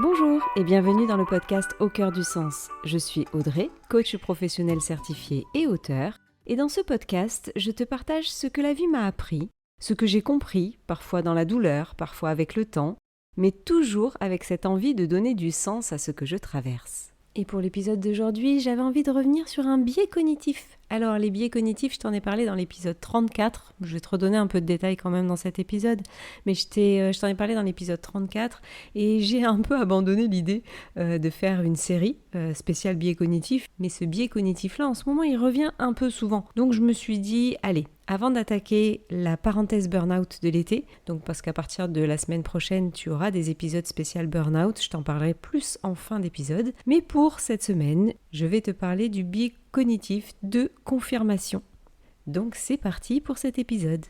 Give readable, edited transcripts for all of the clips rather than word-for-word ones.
Bonjour et bienvenue dans le podcast Au cœur du sens. Je suis Audrey, coach professionnel certifié et auteur. Et dans ce podcast, je te partage ce que la vie m'a appris, ce que j'ai compris, parfois dans la douleur, parfois avec le temps, mais toujours avec cette envie de donner du sens à ce que je traverse. Et pour l'épisode d'aujourd'hui, j'avais envie de revenir sur un biais cognitif. Alors les biais cognitifs, je t'en ai parlé dans l'épisode 34, je vais te redonner un peu de détails quand même dans cet épisode, mais je t'en ai parlé dans l'épisode 34 et j'ai un peu abandonné l'idée de faire une série spéciale biais cognitifs, mais ce biais cognitif-là en ce moment il revient un peu souvent. Donc je me suis dit, allez, avant d'attaquer la parenthèse burn-out de l'été, donc parce qu'à partir de la semaine prochaine, tu auras des épisodes spécial burn-out, je t'en parlerai plus en fin d'épisode. Mais pour cette semaine, je vais te parler du biais cognitif de confirmation. Donc c'est parti pour cet épisode.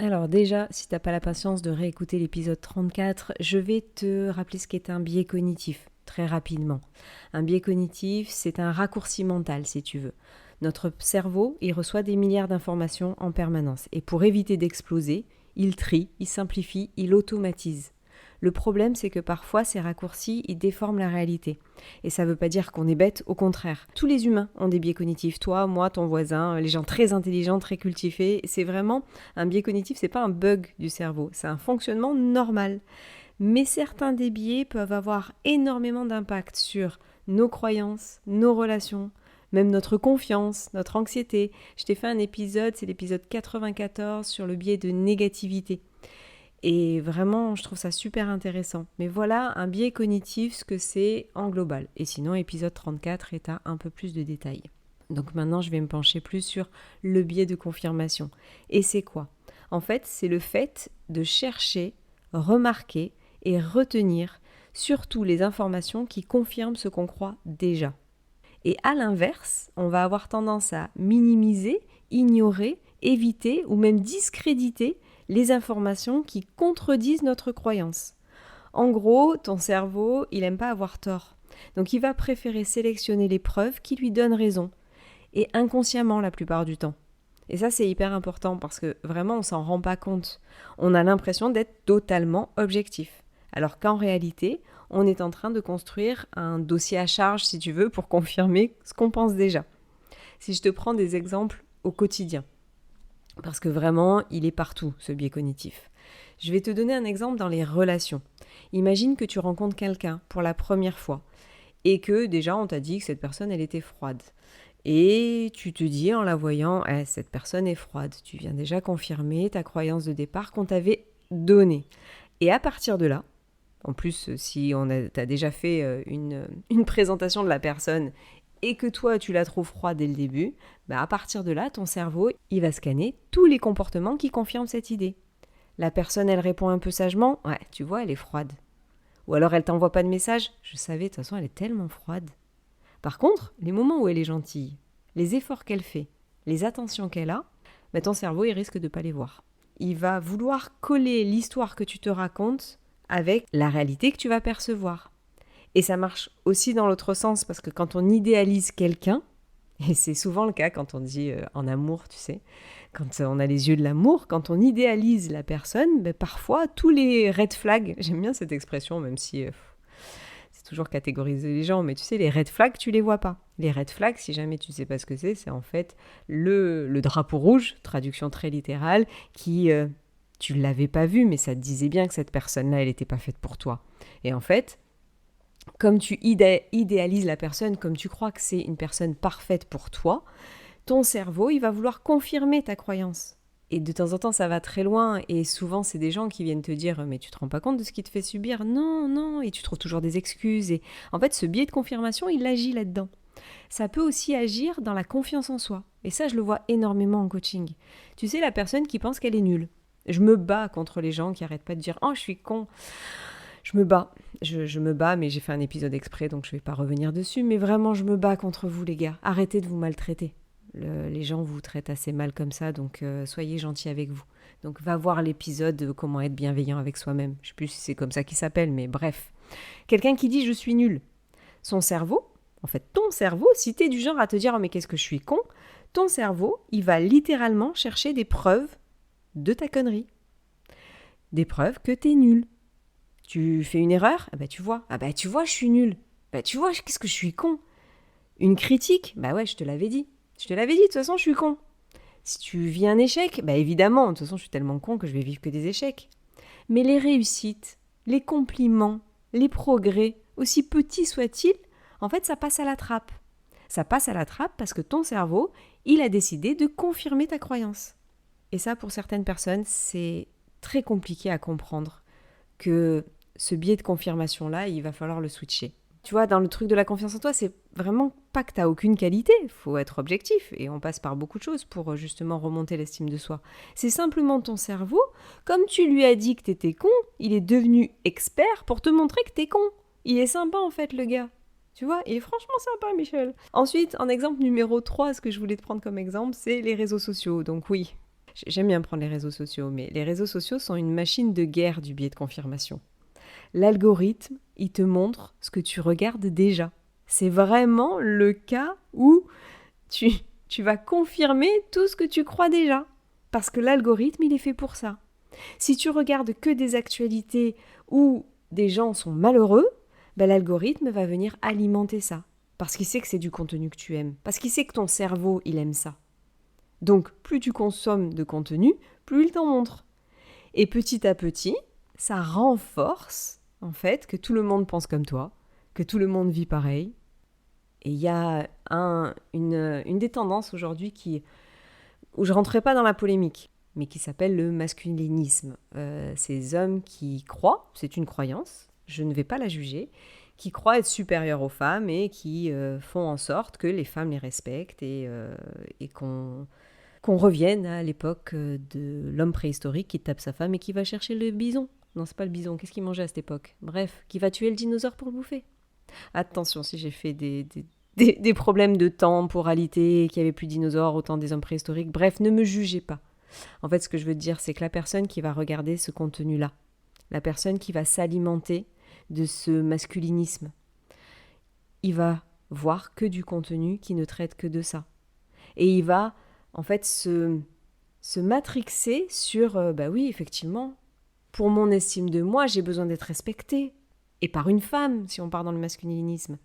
Alors déjà, si t'as pas la patience de réécouter l'épisode 34, je vais te rappeler ce qu'est un biais cognitif. Très rapidement. Un biais cognitif, c'est un raccourci mental, si tu veux. Notre cerveau, il reçoit des milliards d'informations en permanence. Et pour éviter d'exploser, il trie, il simplifie, il automatise. Le problème, c'est que parfois, ces raccourcis, ils déforment la réalité. Et ça ne veut pas dire qu'on est bête, au contraire. Tous les humains ont des biais cognitifs. Toi, moi, ton voisin, les gens très intelligents, très cultivés. C'est vraiment un biais cognitif, c'est pas un bug du cerveau. C'est un fonctionnement normal. Mais certains des biais peuvent avoir énormément d'impact sur nos croyances, nos relations, même notre confiance, notre anxiété. Je t'ai fait un épisode, c'est l'épisode 94 sur le biais de négativité. Et vraiment, je trouve ça super intéressant. Mais voilà un biais cognitif, ce que c'est en global. Et sinon, épisode 34 est à un peu plus de détails. Donc maintenant, je vais me pencher plus sur le biais de confirmation. Et c'est quoi ? En fait, c'est le fait de chercher, remarquer et retenir surtout les informations qui confirment ce qu'on croit déjà. Et à l'inverse, on va avoir tendance à minimiser, ignorer, éviter ou même discréditer les informations qui contredisent notre croyance. En gros, ton cerveau, il n'aime pas avoir tort. Donc il va préférer sélectionner les preuves qui lui donnent raison. Et inconsciemment la plupart du temps. Et ça, c'est hyper important parce que vraiment, on ne s'en rend pas compte. On a l'impression d'être totalement objectif. Alors qu'en réalité, on est en train de construire un dossier à charge, si tu veux, pour confirmer ce qu'on pense déjà. Si je te prends des exemples au quotidien, parce que vraiment, il est partout, ce biais cognitif. Je vais te donner un exemple dans les relations. Imagine que tu rencontres quelqu'un pour la première fois et que déjà, on t'a dit que cette personne, elle était froide. Et tu te dis en la voyant, cette personne est froide. Tu viens déjà confirmer ta croyance de départ qu'on t'avait donnée. Et à partir de là, en plus, si t'as déjà fait une présentation de la personne et que toi, tu la trouves froide dès le début, à partir de là, ton cerveau, il va scanner tous les comportements qui confirment cette idée. La personne, elle répond un peu sagement, ouais, tu vois, elle est froide. Ou alors, elle t'envoie pas de message, je savais, de toute façon, elle est tellement froide. Par contre, les moments où elle est gentille, les efforts qu'elle fait, les attentions qu'elle a, ton cerveau, il risque de ne pas les voir. Il va vouloir coller l'histoire que tu te racontes avec la réalité que tu vas percevoir. Et ça marche aussi dans l'autre sens, parce que quand on idéalise quelqu'un, et c'est souvent le cas quand on dit en amour, tu sais, quand on a les yeux de l'amour, quand on idéalise la personne, parfois tous les red flags, j'aime bien cette expression, même si c'est toujours catégoriser les gens, mais tu sais, les red flags, tu les vois pas. Les red flags, si jamais tu sais pas ce que c'est en fait le drapeau rouge, traduction très littérale, qui... tu ne l'avais pas vu, mais ça te disait bien que cette personne-là, elle n'était pas faite pour toi. Et en fait, comme tu idéalises la personne, comme tu crois que c'est une personne parfaite pour toi, ton cerveau, il va vouloir confirmer ta croyance. Et de temps en temps, ça va très loin. Et souvent, c'est des gens qui viennent te dire « Mais tu te rends pas compte de ce qui te fait subir ?» Non, non. Et tu trouves toujours des excuses. Et en fait, ce biais de confirmation, il agit là-dedans. Ça peut aussi agir dans la confiance en soi. Et ça, je le vois énormément en coaching. Tu sais, la personne qui pense qu'elle est nulle. Je me bats contre les gens qui n'arrêtent pas de dire « Oh, je suis con !» Je me bats. Je me bats, mais j'ai fait un épisode exprès, donc je ne vais pas revenir dessus. Mais vraiment, je me bats contre vous, les gars. Arrêtez de vous maltraiter. Les gens vous traitent assez mal comme ça, donc soyez gentils avec vous. Donc va voir l'épisode de comment être bienveillant avec soi-même. Je ne sais plus si c'est comme ça qu'il s'appelle, mais bref. Quelqu'un qui dit « Je suis nul », son cerveau, en fait ton cerveau, si tu es du genre à te dire « Oh mais qu'est-ce que je suis con », ton cerveau, il va littéralement chercher des preuves de ta connerie. des preuves que t'es nul. Tu fais une erreur, tu vois. Tu vois, je suis nul. Tu vois, qu'est-ce que je suis con. Une critique, ouais, je te l'avais dit. Je te l'avais dit, de toute façon, je suis con. Si tu vis un échec, évidemment, de toute façon, je suis tellement con que je vais vivre que des échecs. Mais les réussites, les compliments, les progrès, aussi petits soient-ils, en fait, ça passe à la trappe. Ça passe à la trappe parce que ton cerveau, il a décidé de confirmer ta croyance. Et ça, pour certaines personnes, c'est très compliqué à comprendre que ce biais de confirmation-là, il va falloir le switcher. Tu vois, dans le truc de la confiance en toi, c'est vraiment pas que t'as aucune qualité, il faut être objectif, et on passe par beaucoup de choses pour justement remonter l'estime de soi. C'est simplement ton cerveau, comme tu lui as dit que t'étais con, il est devenu expert pour te montrer que t'es con. Il est sympa en fait, le gars. Tu vois, il est franchement sympa, Michel. Ensuite, en exemple numéro 3, ce que je voulais te prendre comme exemple, c'est les réseaux sociaux. Donc oui, j'aime bien prendre les réseaux sociaux, mais les réseaux sociaux sont une machine de guerre du biais de confirmation. L'algorithme, il te montre ce que tu regardes déjà. C'est vraiment le cas où tu vas confirmer tout ce que tu crois déjà. Parce que l'algorithme, il est fait pour ça. Si tu regardes que des actualités où des gens sont malheureux, l'algorithme va venir alimenter ça. Parce qu'il sait que c'est du contenu que tu aimes. Parce qu'il sait que ton cerveau, il aime ça. Donc, plus tu consommes de contenu, plus il t'en montre. Et petit à petit, ça renforce, en fait, que tout le monde pense comme toi, que tout le monde vit pareil. Et il y a une des tendances aujourd'hui où je ne rentrerai pas dans la polémique, mais qui s'appelle le masculinisme. Ces hommes qui croient, c'est une croyance, je ne vais pas la juger, qui croient être supérieurs aux femmes et qui font en sorte que les femmes les respectent et qu'on revienne à l'époque de l'homme préhistorique qui tape sa femme et qui va chercher le bison. Non, c'est pas le bison, qu'est-ce qu'il mangeait à cette époque? Bref, qui va tuer le dinosaure pour le bouffer. Attention, si j'ai fait des problèmes de temporalité, qu'il n'y avait plus de dinosaures au temps des hommes préhistoriques, bref, ne me jugez pas. En fait, ce que je veux te dire, c'est que la personne qui va regarder ce contenu-là, la personne qui va s'alimenter de ce masculinisme, il va voir que du contenu qui ne traite que de ça. Et il va, en fait, se matrixer sur, oui, effectivement, pour mon estime de moi, j'ai besoin d'être respectée. Et par une femme, si on part dans le masculinisme.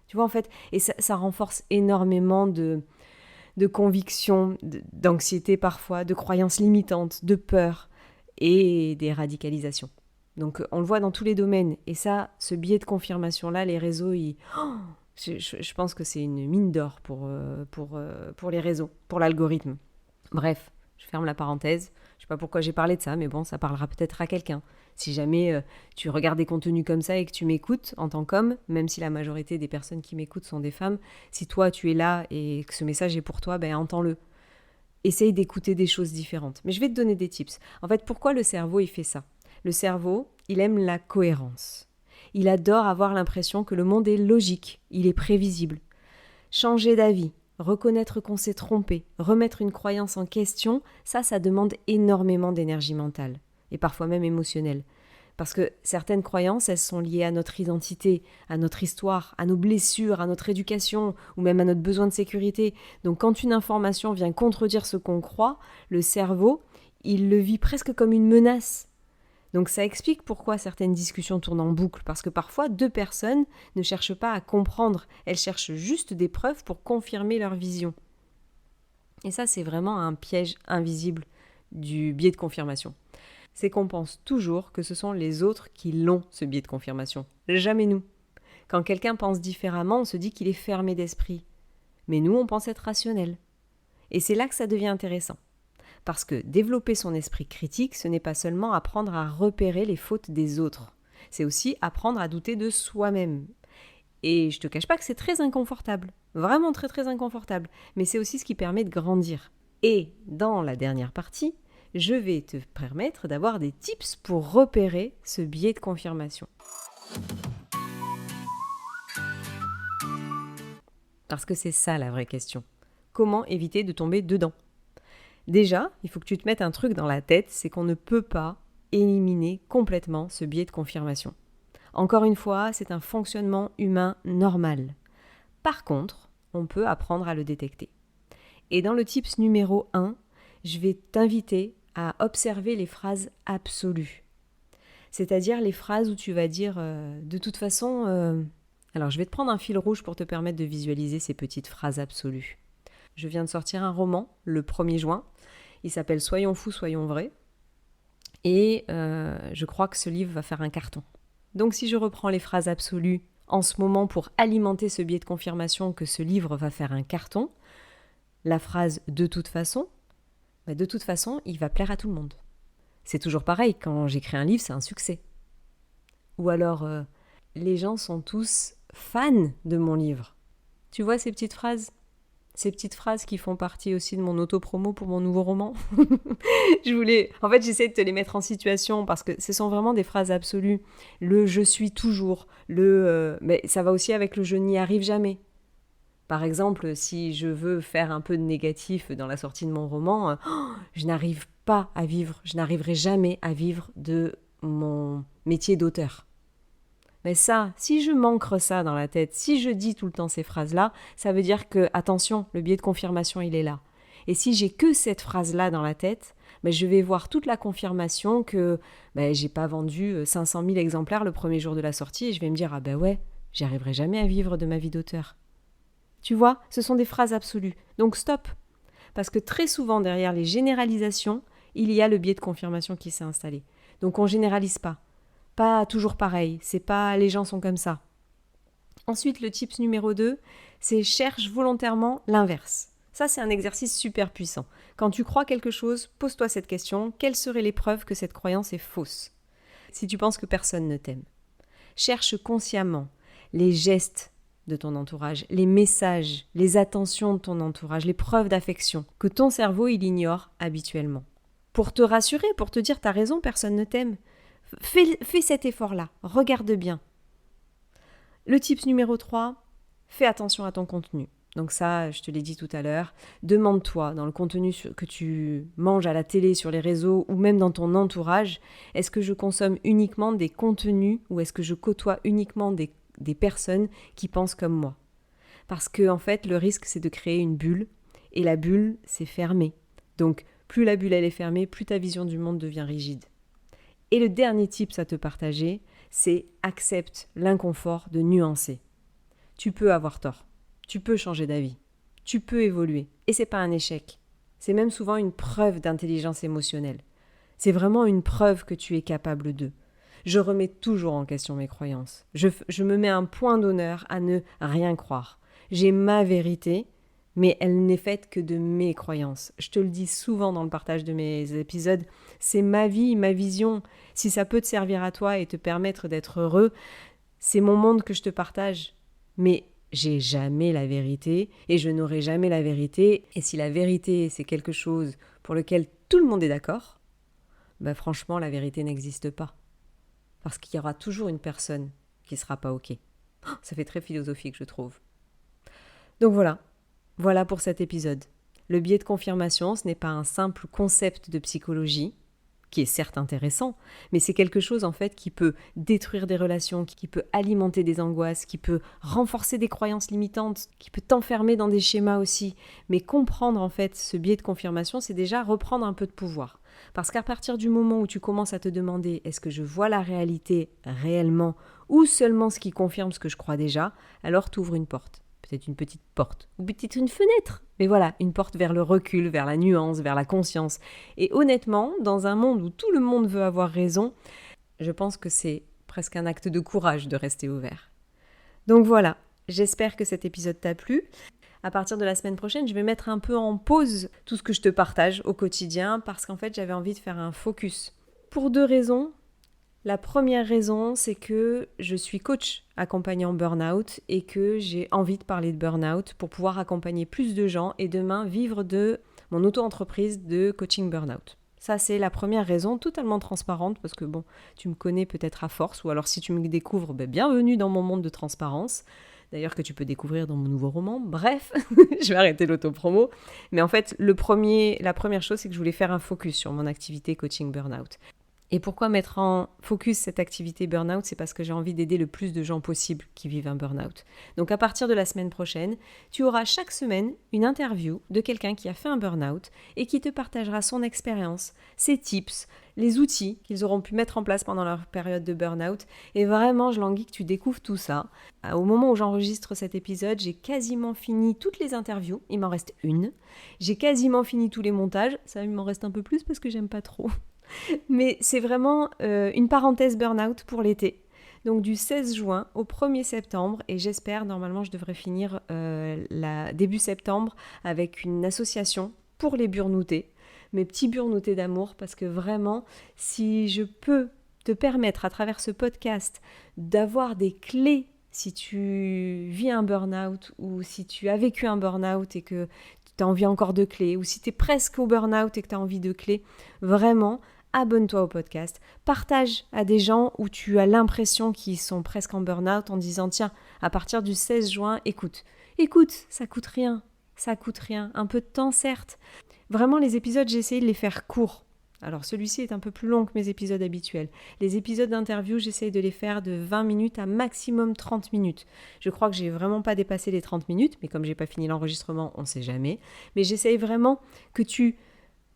Tu vois, en fait, et ça renforce énormément de convictions, d'anxiété parfois, de croyances limitantes, de peur et des radicalisations. Donc, on le voit dans tous les domaines. Et ça, ce biais de confirmation-là, les réseaux, je pense que c'est une mine d'or pour les réseaux, pour l'algorithme. Bref, je ferme la parenthèse. Je sais pas pourquoi j'ai parlé de ça, mais bon, ça parlera peut-être à quelqu'un. Si jamais tu regardes des contenus comme ça et que tu m'écoutes en tant qu'homme, même si la majorité des personnes qui m'écoutent sont des femmes, si toi tu es là et que ce message est pour toi, entends-le. Essaye d'écouter des choses différentes. Mais je vais te donner des tips. En fait, pourquoi le cerveau il fait ça? Le cerveau, il aime la cohérence. Il adore avoir l'impression que le monde est logique, il est prévisible. Changer d'avis, reconnaître qu'on s'est trompé, remettre une croyance en question, ça demande énormément d'énergie mentale et parfois même émotionnelle. Parce que certaines croyances, elles sont liées à notre identité, à notre histoire, à nos blessures, à notre éducation ou même à notre besoin de sécurité. Donc quand une information vient contredire ce qu'on croit, le cerveau, il le vit presque comme une menace. Donc ça explique pourquoi certaines discussions tournent en boucle, parce que parfois deux personnes ne cherchent pas à comprendre, elles cherchent juste des preuves pour confirmer leur vision. Et ça, c'est vraiment un piège invisible du biais de confirmation. C'est qu'on pense toujours que ce sont les autres qui l'ont, ce biais de confirmation. Jamais nous. Quand quelqu'un pense différemment, on se dit qu'il est fermé d'esprit. Mais nous, on pense être rationnel. Et c'est là que ça devient intéressant. Parce que développer son esprit critique, ce n'est pas seulement apprendre à repérer les fautes des autres. C'est aussi apprendre à douter de soi-même. Et je te cache pas que c'est très inconfortable. Vraiment très très inconfortable. Mais c'est aussi ce qui permet de grandir. Et dans la dernière partie, je vais te permettre d'avoir des tips pour repérer ce biais de confirmation. Parce que c'est ça la vraie question. Comment éviter de tomber dedans? Déjà, il faut que tu te mettes un truc dans la tête, c'est qu'on ne peut pas éliminer complètement ce biais de confirmation. Encore une fois, c'est un fonctionnement humain normal. Par contre, on peut apprendre à le détecter. Et dans le tips numéro 1, je vais t'inviter à observer les phrases absolues. C'est-à-dire les phrases où tu vas dire de toute façon... Alors je vais te prendre un fil rouge pour te permettre de visualiser ces petites phrases absolues. Je viens de sortir un roman le 1er juin. Il s'appelle Soyons fous, soyons vrais. Et je crois que ce livre va faire un carton. Donc si je reprends les phrases absolues en ce moment pour alimenter ce biais de confirmation que ce livre va faire un carton, la phrase « de toute façon », de toute façon, il va plaire à tout le monde. C'est toujours pareil, quand j'écris un livre, c'est un succès. Ou alors, les gens sont tous fans de mon livre. Tu vois ces petites phrases ? Ces petites phrases qui font partie aussi de mon auto-promo pour mon nouveau roman. En fait, j'essaie de te les mettre en situation parce que ce sont vraiment des phrases absolues. Le « je suis toujours », mais ça va aussi avec le « je n'y arrive jamais ». Par exemple, si je veux faire un peu de négatif dans la sortie de mon roman, je n'arrive pas à vivre, je n'arriverai jamais à vivre de mon métier d'auteur. Mais ça, si je m'ancre ça dans la tête, si je dis tout le temps ces phrases-là, ça veut dire que, attention, le biais de confirmation, il est là. Et si j'ai que cette phrase-là dans la tête, je vais voir toute la confirmation que j'ai pas vendu 500 000 exemplaires le premier jour de la sortie et je vais me dire « Ah ben ouais, j'y arriverai jamais à vivre de ma vie d'auteur ». Tu vois, ce sont des phrases absolues. Donc stop. Parce que très souvent, derrière les généralisations, il y a le biais de confirmation qui s'est installé. Donc on généralise pas. Pas toujours pareil. C'est pas les gens sont comme ça. Ensuite, le tips numéro 2, c'est cherche volontairement l'inverse. Ça, c'est un exercice super puissant. Quand tu crois quelque chose, pose-toi cette question. Quelles seraient les preuves que cette croyance est fausse ? Si tu penses que personne ne t'aime. Cherche consciemment les gestes de ton entourage, les messages, les attentions de ton entourage, les preuves d'affection que ton cerveau il ignore habituellement. Pour te rassurer, pour te dire t'as raison, personne ne t'aime. Fais cet effort-là, regarde bien. Le tips numéro 3, fais attention à ton contenu. Donc ça, je te l'ai dit tout à l'heure, demande-toi dans le contenu que tu manges à la télé, sur les réseaux ou même dans ton entourage, est-ce que je consomme uniquement des contenus ou est-ce que je côtoie uniquement des personnes qui pensent comme moi. Parce que en fait, le risque, c'est de créer une bulle, et la bulle, c'est fermé. Donc, plus la bulle, elle est fermée, plus ta vision du monde devient rigide. Et le dernier tips à te partager, c'est accepte l'inconfort de nuancer. Tu peux avoir tort, tu peux changer d'avis, tu peux évoluer, et c'est pas un échec. C'est même souvent une preuve d'intelligence émotionnelle. C'est vraiment une preuve que tu es capable d'eux. Je remets toujours en question mes croyances. Je me mets un point d'honneur à ne rien croire. J'ai ma vérité, mais elle n'est faite que de mes croyances. Je te le dis souvent dans le partage de mes épisodes, c'est ma vie, ma vision. Si ça peut te servir à toi et te permettre d'être heureux, c'est mon monde que je te partage. Mais j'ai jamais la vérité et je n'aurai jamais la vérité. Et si la vérité, c'est quelque chose pour lequel tout le monde est d'accord, franchement, la vérité n'existe pas. Parce qu'il y aura toujours une personne qui ne sera pas OK. Ça fait très philosophique, je trouve. Donc voilà pour cet épisode. Le biais de confirmation, ce n'est pas un simple concept de psychologie, qui est certes intéressant, mais c'est quelque chose en fait qui peut détruire des relations, qui peut alimenter des angoisses, qui peut renforcer des croyances limitantes, qui peut t'enfermer dans des schémas aussi. Mais comprendre en fait ce biais de confirmation, c'est déjà reprendre un peu de pouvoir. Parce qu'à partir du moment où tu commences à te demander est-ce que je vois la réalité réellement ou seulement ce qui confirme ce que je crois déjà, alors tu ouvres une porte. Peut-être une petite porte, ou peut-être une fenêtre. Mais voilà, une porte vers le recul, vers la nuance, vers la conscience. Et honnêtement, dans un monde où tout le monde veut avoir raison, je pense que c'est presque un acte de courage de rester ouvert. Donc voilà, j'espère que cet épisode t'a plu. À partir de la semaine prochaine, je vais mettre un peu en pause tout ce que je te partage au quotidien parce qu'en fait, j'avais envie de faire un focus. Pour 2 raisons. La première raison, c'est que je suis coach accompagnant burn-out et que j'ai envie de parler de burn-out pour pouvoir accompagner plus de gens et demain vivre de mon auto-entreprise de coaching burn-out. Ça, c'est la première raison, totalement transparente parce que tu me connais peut-être à force ou alors si tu me découvres, bienvenue dans mon monde de transparence. D'ailleurs que tu peux découvrir dans mon nouveau roman. Bref, je vais arrêter l'auto-promo. Mais en fait, la première chose, c'est que je voulais faire un focus sur mon activité coaching burn-out. Et pourquoi mettre en focus cette activité burn-out? C'est parce que j'ai envie d'aider le plus de gens possible qui vivent un burn-out. Donc à partir de la semaine prochaine, tu auras chaque semaine une interview de quelqu'un qui a fait un burn-out et qui te partagera son expérience, ses tips, les outils qu'ils auront pu mettre en place pendant leur période de burn-out. Et vraiment, je languis que tu découvres tout ça. Au moment où j'enregistre cet épisode, j'ai quasiment fini toutes les interviews. Il m'en reste une. J'ai quasiment fini tous les montages. Ça, il m'en reste un peu plus parce que j'aime pas trop. Mais c'est vraiment une parenthèse burn-out pour l'été. Donc du 16 juin au 1er septembre, et j'espère, normalement je devrais finir début septembre avec une association pour les burnoutés, mes petits burnoutés d'amour, parce que vraiment, si je peux te permettre à travers ce podcast d'avoir des clés si tu vis un burn-out ou si tu as vécu un burn-out et que tu as envie encore de clés, ou si tu es presque au burn-out et que tu as envie de clés, vraiment, abonne-toi au podcast, partage à des gens où tu as l'impression qu'ils sont presque en burn-out en disant tiens, à partir du 16 juin, écoute, ça coûte rien, un peu de temps certes. Vraiment les épisodes, j'ai essayé de les faire courts. Alors celui-ci est un peu plus long que mes épisodes habituels. Les épisodes d'interview, j'essaye de les faire de 20 minutes à maximum 30 minutes. Je crois que j'ai vraiment pas dépassé les 30 minutes, mais comme j'ai pas fini l'enregistrement, on sait jamais. Mais j'essaye vraiment que tu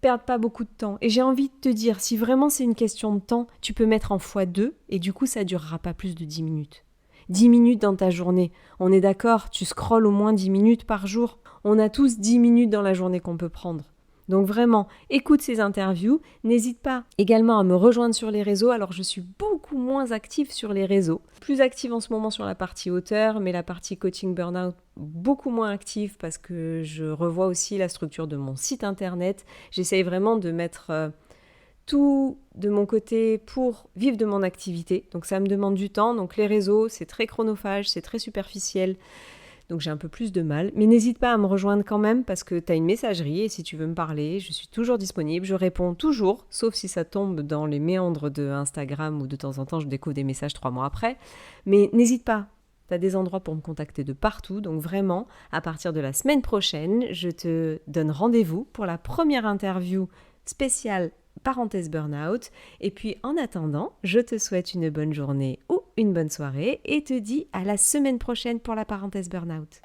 perdent pas beaucoup de temps. Et j'ai envie de te dire, si vraiment c'est une question de temps, tu peux mettre en x2 et du coup ça durera pas plus de 10 minutes. 10 minutes dans ta journée. On est d'accord, tu scrolles au moins 10 minutes par jour. On a tous 10 minutes dans la journée qu'on peut prendre. Donc vraiment, écoute ces interviews. N'hésite pas également à me rejoindre sur les réseaux. Alors je suis beaucoup moins active sur les réseaux. Plus active en ce moment sur la partie auteur, mais la partie coaching burnout beaucoup moins active parce que je revois aussi la structure de mon site internet. J'essaye vraiment de mettre tout de mon côté pour vivre de mon activité. Donc ça me demande du temps. Donc les réseaux, c'est très chronophage, c'est très superficiel. Donc j'ai un peu plus de mal. Mais n'hésite pas à me rejoindre quand même parce que tu as une messagerie et si tu veux me parler, je suis toujours disponible. Je réponds toujours, sauf si ça tombe dans les méandres de Instagram où de temps en temps je découvre des messages 3 mois après. Mais n'hésite pas. Tu as des endroits pour me contacter de partout. Donc vraiment, à partir de la semaine prochaine, je te donne rendez-vous pour la première interview spéciale parenthèse burn-out. Et puis en attendant, je te souhaite une bonne journée ou une bonne soirée et te dis à la semaine prochaine pour la parenthèse burn-out.